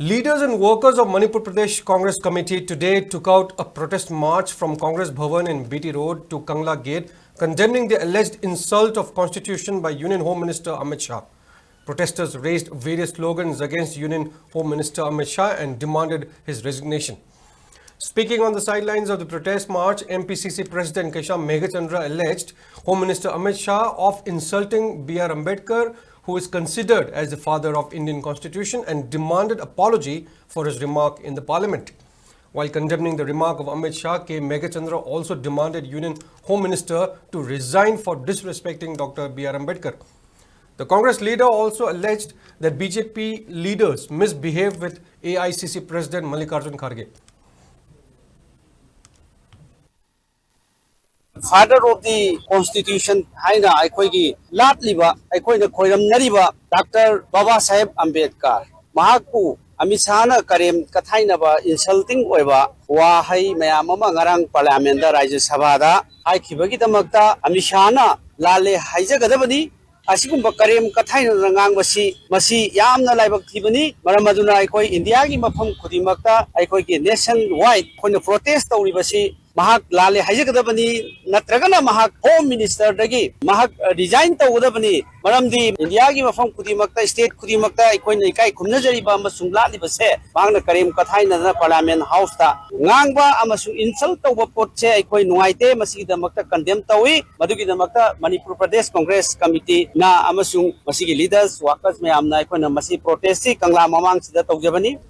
Leaders and workers of Manipur Pradesh Congress Committee today took out a protest march from Congress Bhavan in BT Road to Kangla Gate, condemning the alleged insult of Constitution by Union Home Minister Amit Shah. Protesters raised various slogans against Union Home Minister Amit Shah and demanded his resignation. Speaking on the sidelines of the protest march, Mpcc President Kesha Meghachandra alleged Home Minister Amit Shah of insulting B.R. Ambedkar, who is considered as the father of Indian Constitution, and demanded apology for his remark in the parliament. While condemning the remark of Amit Shah, K. Meghachandra also demanded Union Home Minister to resign for disrespecting Dr. B.R. Ambedkar. The Congress leader also alleged that BJP leaders misbehaved with AICC President Mallikarjun Kharge. Father of the Constitution, Haina Aikoigi, Latliba, Aikoina Koyam Nariba, Dr. Baba Sahib Ambedkar, Mahaku, Amisana Karim, Katainaba, insulting Weba, Wahai Mayamama Garang Palamenda Raja Savada, Aikibagita Magda, Amishana, Lale Haizagadabadi, Asikumba Karim, Kataina Rangang Masi, Yamna Laibak Tibani, Maramaduna Aikoi, Indiagi Mapam Kudimakta, Aikoigi, nationwide, when the protest of Ribasi. Mahak Lale Hajakadabani, Natragana Mahak Home Minister Dagi, Mahak design to Udabani, Madam the Indiagi from Kudimakta, State Kudimakta, Ikoinikai, Kunajari Bamba Sungla Base, Bangna Karim Kataina Parliament House, Nangba Amasu insult over Potche, Ikoi Nuaite, Masida Makta condemned Tawi, Maduki the Makta, Manipur Pradesh Congress Committee, Na Amasung, Masigi leaders, workers may amna Ikona Masi protesti, Kangla Mamang Sida Togabani.